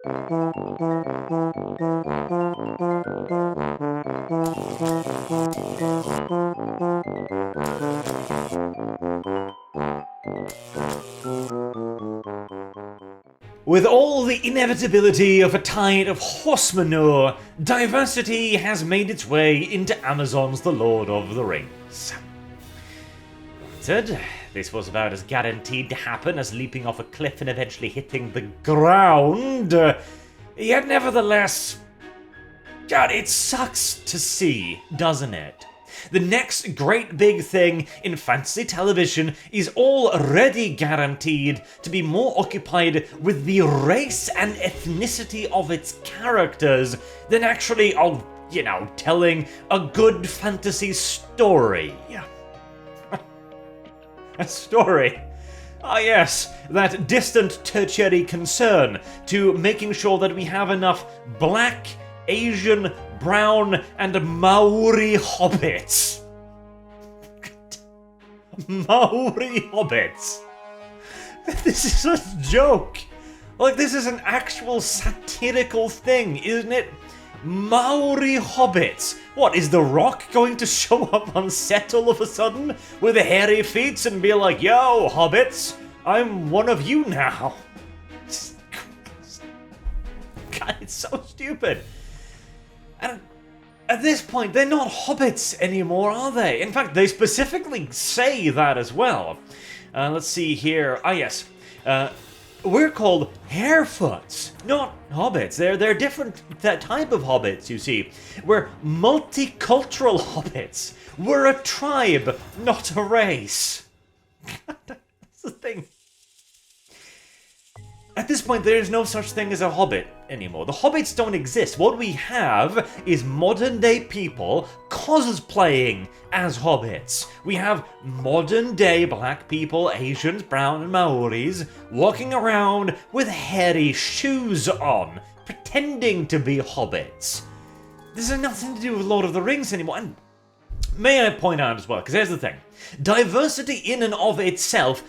With all the inevitability of a tide of horse manure, diversity has made its way into Amazon's The Lord of the Rings. Granted, this was about as guaranteed to happen as leaping off a cliff and eventually hitting the ground, yet nevertheless, God, it sucks to see, doesn't it? The next great big thing in fantasy television is already guaranteed to be more occupied with the race and ethnicity of its characters than actually, telling a good fantasy story. A story. Ah yes, that distant tertiary concern to making sure that we have enough black, Asian, brown, and Maori hobbits. Maori hobbits. This is a joke. Like, this is an actual satirical thing, isn't it? Maori hobbits. What, is The Rock going to show up on set all of a sudden with hairy feet and be like, "Yo, hobbits, I'm one of you now"? God, it's so stupid. And at this point, they're not hobbits anymore, are they? In fact, they specifically say that as well. Let's see here. Ah, yes. We're called Harefoots, not hobbits. They're different type of hobbits, you see. We're multicultural hobbits. We're a tribe, not a race. That's the thing. At this point, there is no such thing as a hobbit anymore. The hobbits don't exist. What we have is modern-day people cosplaying as hobbits. We have modern-day black people, Asians, brown, and Maoris walking around with hairy shoes on, pretending to be hobbits. This has nothing to do with Lord of the Rings anymore. And may I point out as well, because here's the thing. Diversity in and of itself,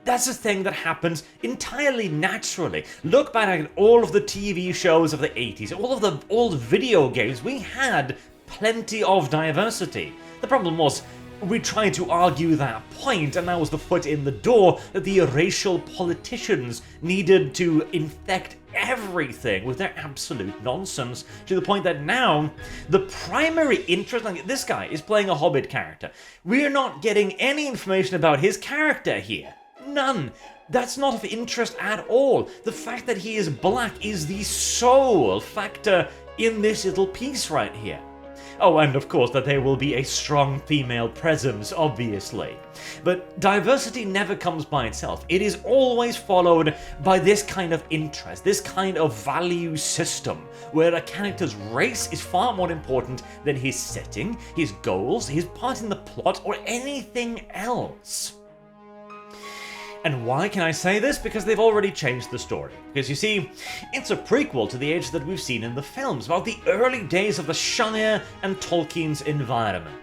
that's a thing that happens entirely naturally. Look back at all of the TV shows of the 80s, all of the old video games, we had plenty of diversity. The problem was, we tried to argue that point, and that was the foot in the door that the racial politicians needed to infect everything with their absolute nonsense, to the point that now the primary interest, like this guy is playing a Hobbit character. We're not getting any information about his character here. None. That's not of interest at all. The fact that he is black is the sole factor in this little piece right here. Oh, and of course that there will be a strong female presence, obviously. But diversity never comes by itself. It is always followed by this kind of interest, this kind of value system, where a character's race is far more important than his setting, his goals, his part in the plot, or anything else. And why can I say this? Because they've already changed the story. Because you see, it's a prequel to the age that we've seen in the films, about the early days of the Shire and Tolkien's environment.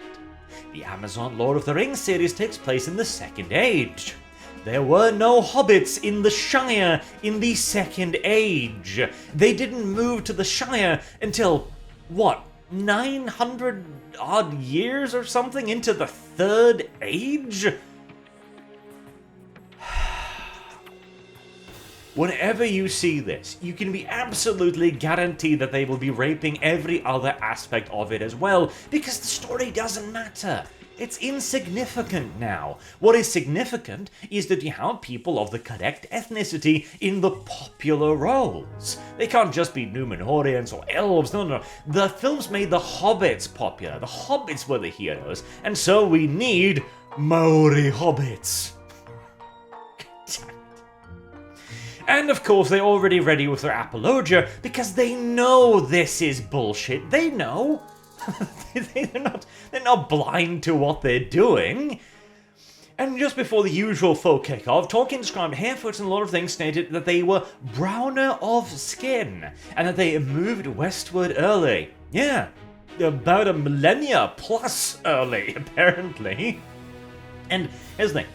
The Amazon Lord of the Rings series takes place in the Second Age. There were no hobbits in the Shire in the Second Age. They didn't move to the Shire until, what, 900 odd years or something into the Third Age? Whenever you see this, you can be absolutely guaranteed that they will be raping every other aspect of it as well, because the story doesn't matter. It's insignificant now. What is significant is that you have people of the correct ethnicity in the popular roles. They can't just be Numenorians or elves, no. The films made the hobbits popular. The hobbits were the heroes, and so we need Maori hobbits. And of course, they're already ready with their apologia because they know this is bullshit. They know. they're not blind to what they're doing. And just before the usual full kick-off, Tolkien described Harefoots and a lot of things, stated that they were browner of skin and that they moved westward early. Yeah, about a millennia plus early, apparently. And here's the thing.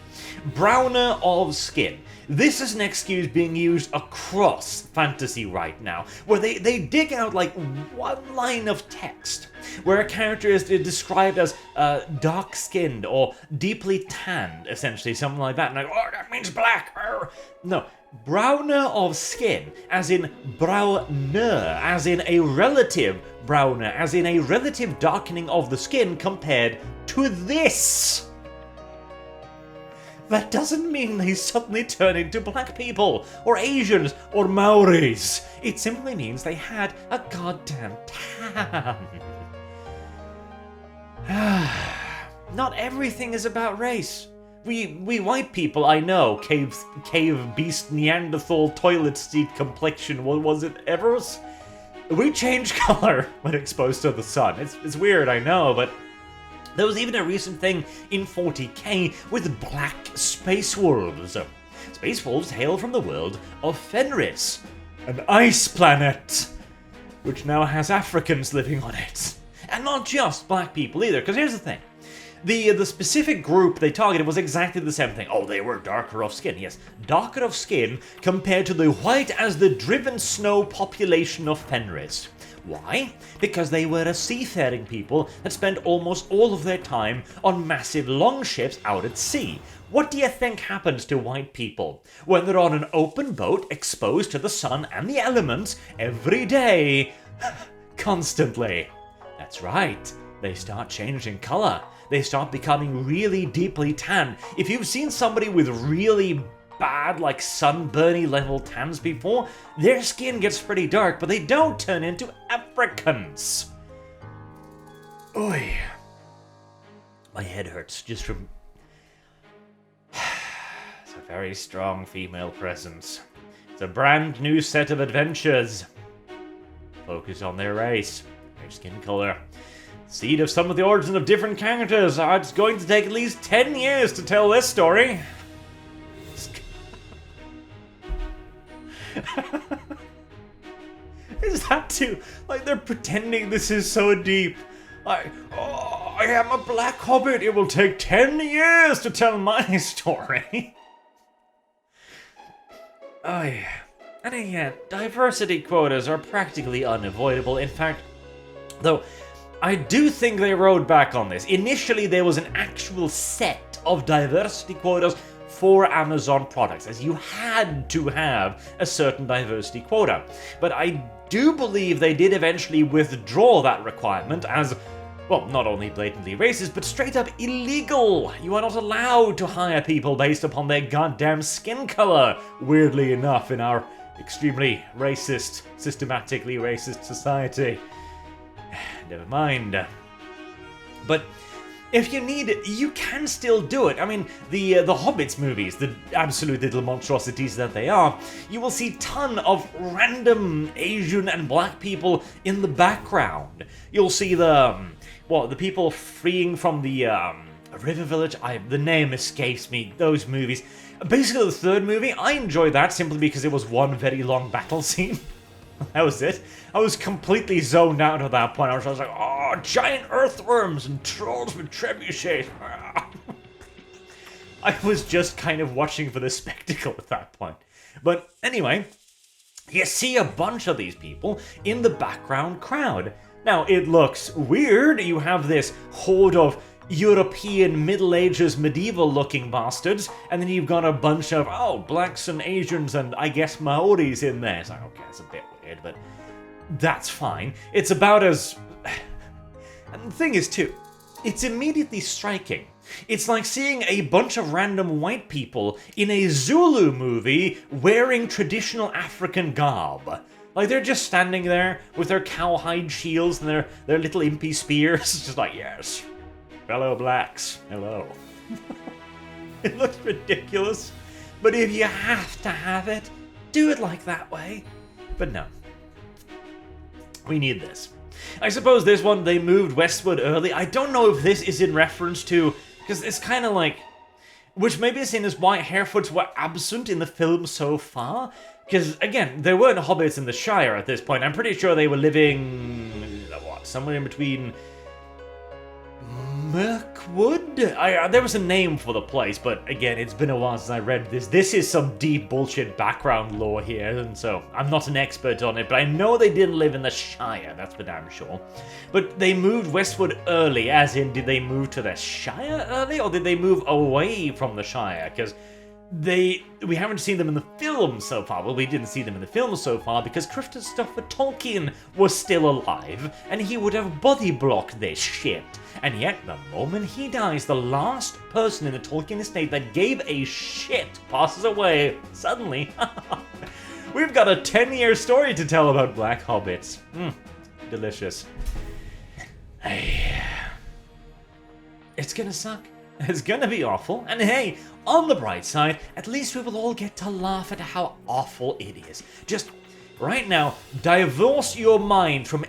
Browner of skin. This is an excuse being used across fantasy right now, where they dig out like one line of text, where a character is described as dark-skinned or deeply tanned, essentially, something like that, and like, oh, that means black. No, browner of skin, as in browner, as in a relative browner, as in a relative darkening of the skin compared to this. That doesn't mean they suddenly turn into black people, or Asians, or Maoris. It simply means they had a goddamn tan. Not everything is about race. We white people, I know, cave beast Neanderthal toilet seat complexion, what was it, Evers? We change color when exposed to the sun. It's weird, I know, but there was even a recent thing in 40k with black space wolves. Space wolves hail from the world of Fenris, an ice planet, which now has Africans living on it. And not just black people either, because here's the thing. The specific group they targeted was exactly the same thing. Oh, they were darker of skin. Yes, darker of skin compared to the white as the driven snow population of Fenris. Why? Because they were a seafaring people that spent almost all of their time on massive longships out at sea. What do you think happens to white people when they're on an open boat exposed to the sun and the elements every day? Constantly. That's right. They start changing color. They start becoming really deeply tan. If you've seen somebody with really bad, like sunburny level tans before, their skin gets pretty dark, but they don't turn into Africans. Oi. My head hurts just from... It's a very strong female presence. It's a brand new set of adventures. Focus on their race, their skin color. Seed of some of the origin of different characters. It's going to take at least 10 years to tell this story. Is that too? Like, they're pretending this is so deep. I am a black hobbit. It will take 10 years to tell my story. Oh yeah. And again, diversity quotas are practically unavoidable. In fact, though, I do think they rode back on this. Initially, there was an actual set of diversity quotas for Amazon products, as you had to have a certain diversity quota. But I do believe they did eventually withdraw that requirement as, well, not only blatantly racist, but straight up illegal. You are not allowed to hire people based upon their goddamn skin color, weirdly enough, in our extremely racist, systematically racist society. Never mind. But if you need it, you can still do it. I mean, the Hobbits movies, the absolute little monstrosities that they are, you will see ton of random Asian and black people in the background. You'll see the people freeing from the river village. The name escapes me. Those movies. Basically, the third movie, I enjoyed that simply because it was one very long battle scene. That was it. I was completely zoned out at that point. I was like, oh, giant earthworms and trolls with trebuchets. I was just kind of watching for the spectacle at that point. But anyway, you see a bunch of these people in the background crowd. Now, it looks weird. You have this horde of European Middle Ages medieval-looking bastards, and then you've got a bunch of, blacks and Asians and, I guess, Maoris in there. It's like, okay, it's a bit weird, but that's fine. It's about as... And the thing is, too, it's immediately striking. It's like seeing a bunch of random white people in a Zulu movie wearing traditional African garb. Like, they're just standing there with their cowhide shields and their little impy spears. It's just like, yes, fellow blacks, hello. It looks ridiculous, but if you have to have it, do it like that way. But no. We need this. I suppose this one, they moved westward early. I don't know if this is in reference to... Because it's kind of like... Which maybe is seen as why Harefoots were absent in the film so far. Because, again, there weren't hobbits in the Shire at this point. I'm pretty sure they were living... somewhere in between... Mirkwood? There was a name for the place, but again, it's been a while since I read this. This is some deep bullshit background lore here, and so I'm not an expert on it, but I know they didn't live in the Shire, that's for damn sure. But they moved westward early, as in, did they move to the Shire early, or did they move away from the Shire? Because we haven't seen them in the film so far. Well, we didn't see them in the film so far because Christopher Tolkien was still alive, and he would have body blocked this shit. And yet, the moment he dies, the last person in the Tolkien estate that gave a shit passes away. Suddenly, we've got a 10-year story to tell about Black Hobbits. Delicious. It's gonna suck. It's gonna be awful, and hey, on the bright side, at least we will all get to laugh at how awful it is. Just, right now, divorce your mind from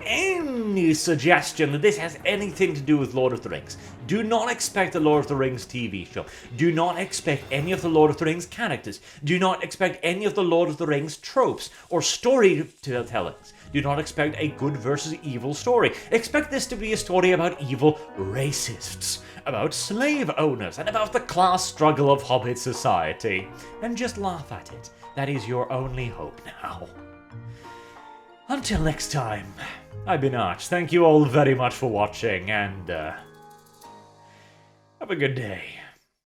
any suggestion that this has anything to do with Lord of the Rings. Do not expect the Lord of the Rings TV show. Do not expect any of the Lord of the Rings characters. Do not expect any of the Lord of the Rings tropes or storytellings. Do not expect a good versus evil story. Expect this to be a story about evil racists, about slave owners, and about the class struggle of Hobbit society. And just laugh at it. That is your only hope now. Until next time, I've been Arch. Thank you all very much for watching, and have a good day.